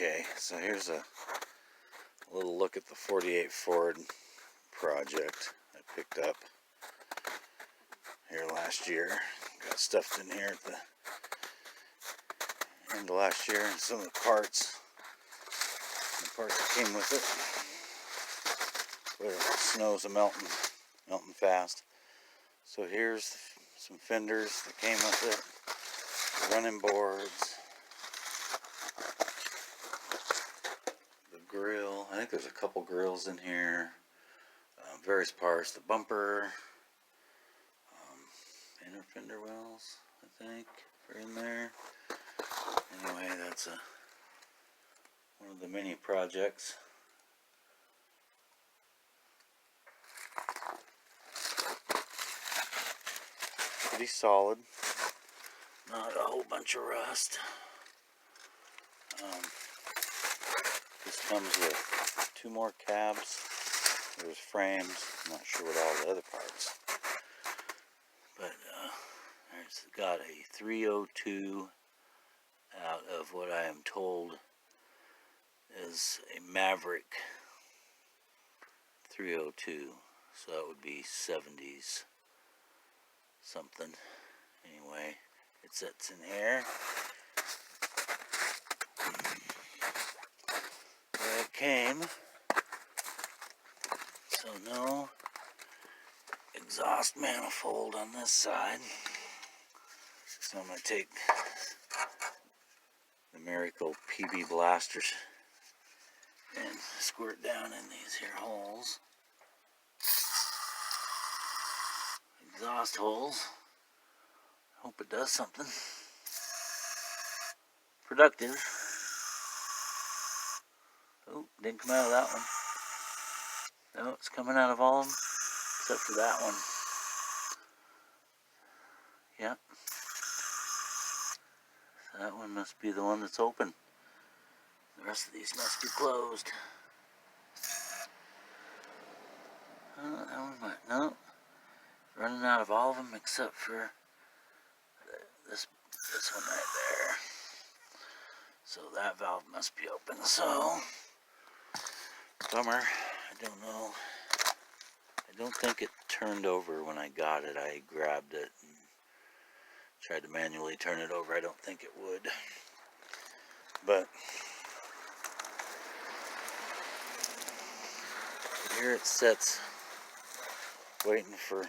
Okay, so here's a little look at the 48 Ford project I picked up here last year. Got stuffed in here at the end of last year, and some of the parts that came with it. But the snow's melting fast. So here's some fenders that came with it, running boards, the grill. I think there's a couple grills in here, various parts, the bumper, inner fender wells, I think, are in there. Anyway, that's one of the many projects. Pretty solid, not a whole bunch of rust. This comes with 2 more cabs. There's frames. I'm not sure what all the other parts, but it's got a 302 out of what I am told is a Maverick 302, so that would be 70s something. Anyway, it sits in here. There it came. So no exhaust manifold on this side. So I'm going to take the Miracle PB blasters and squirt down in these here holes. Exhaust holes. Hope it does something productive. Oh, didn't come out of that one. No, it's coming out of all of them except for that one. Yep. So that one must be the one that's open. The rest of these must be closed. That one might, no. Running out of all of them except for this one right there. So that valve must be open. So, bummer. I don't know. I don't think it turned over when I got it. I grabbed it and tried to manually turn it over. I don't think it would. But here it sits, waiting for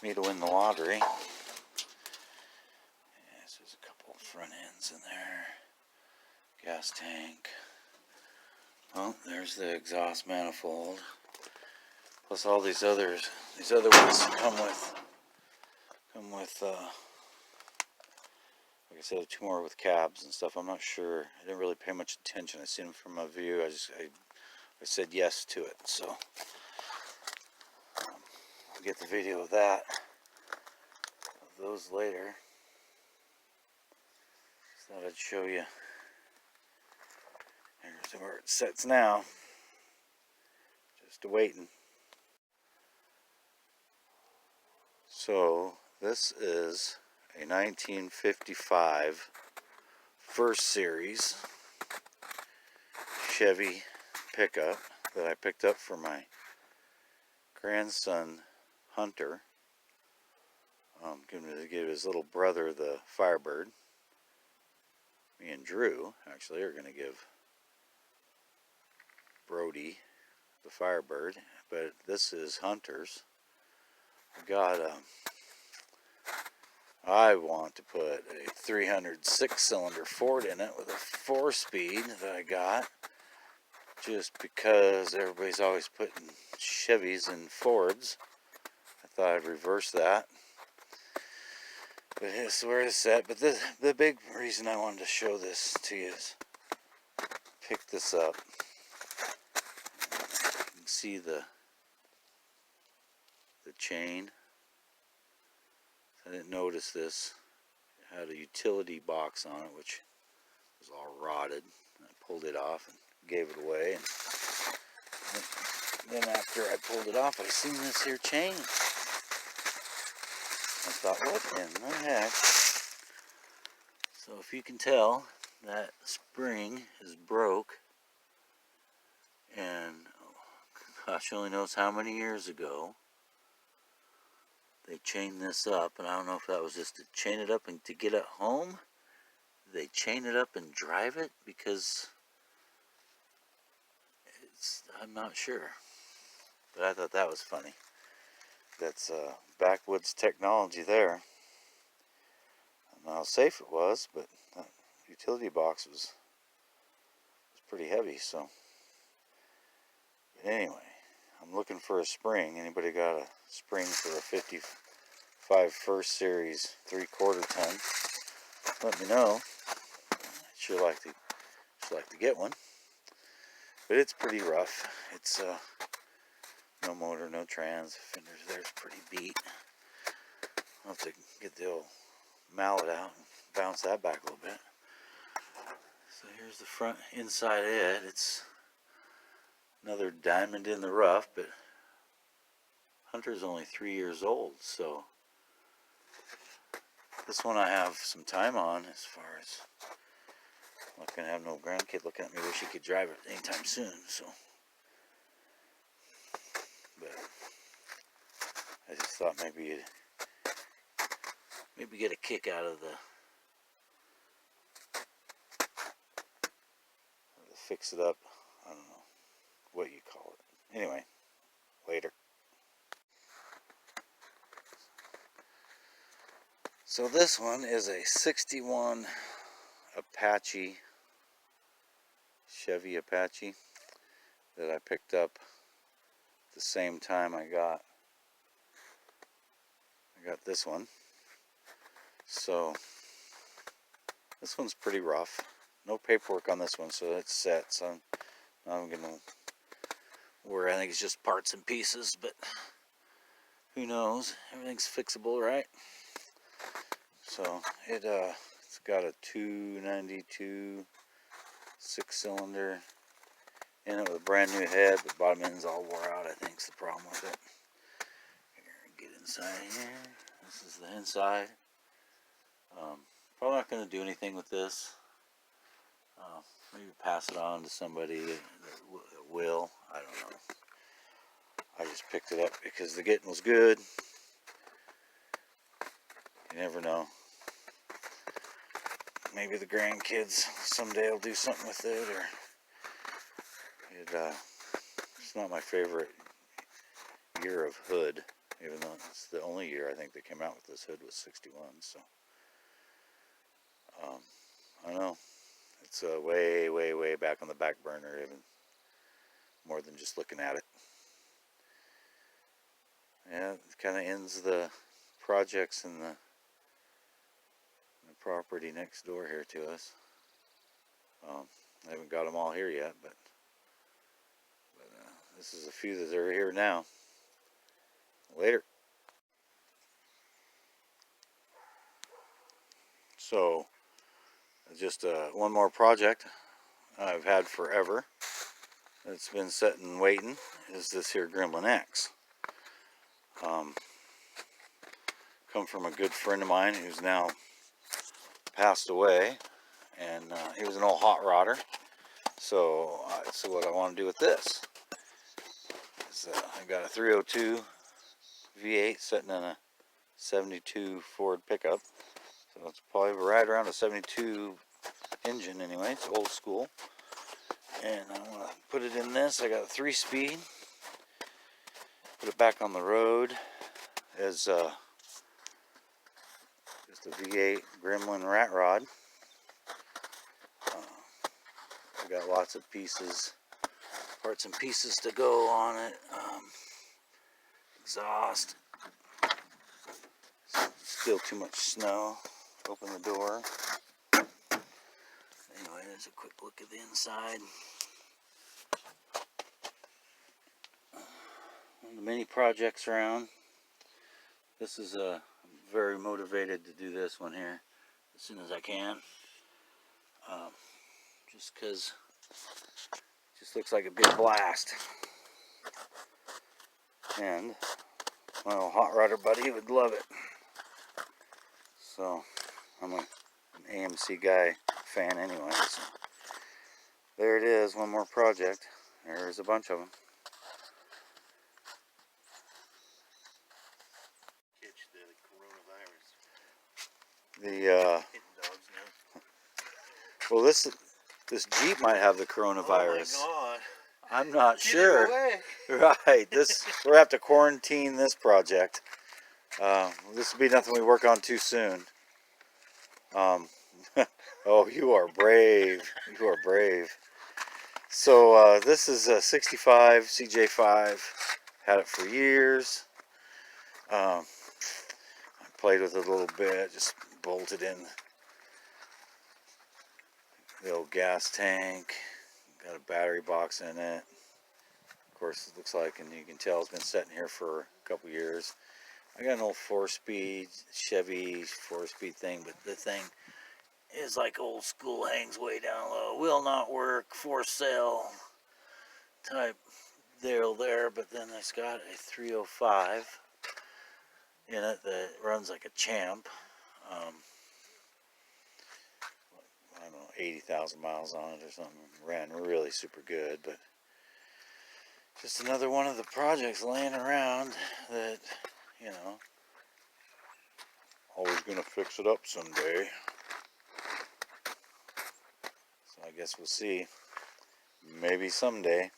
me to win the lottery. Yeah, so there's a couple front ends in there. Gas tank. Oh, there's the exhaust manifold. Plus all these other ones come with like I said, 2 more with cabs and stuff. I'm not sure. I didn't really pay much attention. I seen them from my view. I said yes to it. So I'll get the video of that, of those later. Just thought I'd show you. Here's where it sits now. Just waiting. So this is a 1955 first series Chevy pickup that I picked up for my grandson Hunter. Going to give his little brother the Firebird. Me and Drew actually are going to give Brody the Firebird, but this is Hunter's. I want to put a 306-cylinder Ford in it with a 4-speed that I got, just because everybody's always putting Chevys in Fords. I thought I'd reverse that. But it's where it's at. But the big reason I wanted to show this to you is pick this up. You can see the chain. I didn't notice this. It had a utility box on it, which was all rotted. I pulled it off and gave it away. And then after I pulled it off, I seen this here chain. I thought, what in the heck? So if you can tell, that spring is broke, and gosh only knows how many years ago they chained this up, and I don't know if that was just to chain it up and to get it home. They chain it up and drive it, because I'm not sure. But I thought that was funny. That's backwoods technology there. I don't know how safe it was, but that utility box was pretty heavy, so. But anyway, I'm looking for a spring. Anybody got a spring for a 55 First Series 3/4 ton? Let me know. I'd sure like to get one. But it's pretty rough. It's no motor, no trans. Fenders there's pretty beat. I'll have to get the old mallet out and bounce that back a little bit. So here's the front inside of it. It's another diamond in the rough, but Hunter's only 3 years old, so this one I have some time on, as far as I'm not going to have no grandkid looking at me wish he could drive it anytime soon, so. But I just thought maybe get a kick out of the fix it up. I don't know what you call it. Anyway, later. So this one is a 61 Apache, Chevy Apache, that I picked up the same time I got this one. So this one's pretty rough. No paperwork on this one, so it's set. So I'm gonna worry. I think it's just parts and pieces, but who knows? Everything's fixable, right? So it's got a 292 6-cylinder in it with a brand new head, but bottom end's all wore out. I think's the problem with it. Here, get inside here. This is the inside. Probably not going to do anything with this. Maybe pass it on to somebody that will. I don't know. I just picked it up because the getting was good. You never know. Maybe the grandkids someday will do something with it, or it's not my favorite year of hood, even though it's the only year I think they came out with this hood was 61. So I don't know. It's way back on the back burner, even more than just looking at it. Yeah, it kind of ends the projects in the property next door here to us. I haven't got them all here yet, but this is a few that are here now. Later. So, just one more project I've had forever. It's been sitting waiting. Is this here Gremlin X? Come from a good friend of mine who's now passed away, and he was an old hot rodder. So what I want to do with this is I got a 302 V8 sitting in a 72 Ford pickup. So it's probably right around a 72 engine anyway. It's old school. And I want to put it in this. I got a 3-speed. Put it back on the road as just a V8 Gremlin rat rod. I got lots of pieces, parts and pieces to go on it. Exhaust. Still too much snow. Open the door. Anyway, there's a quick look at the inside. One of the many projects around. This is very motivated to do this one here as soon as I can. Just because it just looks like a big blast. And my old hot rodder buddy would love it. So I'm an AMC guy fan anyway. So there it is, one more project. There's a bunch of them. Catch the coronavirus. The Hitting dogs now. well, this Jeep might have the coronavirus. Oh my God. I'm not Get sure. it away. Right. This we're gonna have to quarantine this project. This will be nothing we work on too soon. Oh, you are brave. You are brave. So this is a 65 CJ5. Had it for years. I played with it a little bit. Just bolted in the old gas tank. Got a battery box in it. Of course, it looks like, and you can tell it's been sitting here for a couple years. I got an old 4-speed Chevy 4-speed thing, but the thing is like old school, hangs way down low, will not work, for sale type deal there. But then it's got a 305 in it that runs like a champ. I don't know, 80,000 miles on it or something. Ran really super good, but just another one of the projects laying around that, you know, always gonna fix it up someday. So I guess we'll see. Maybe someday.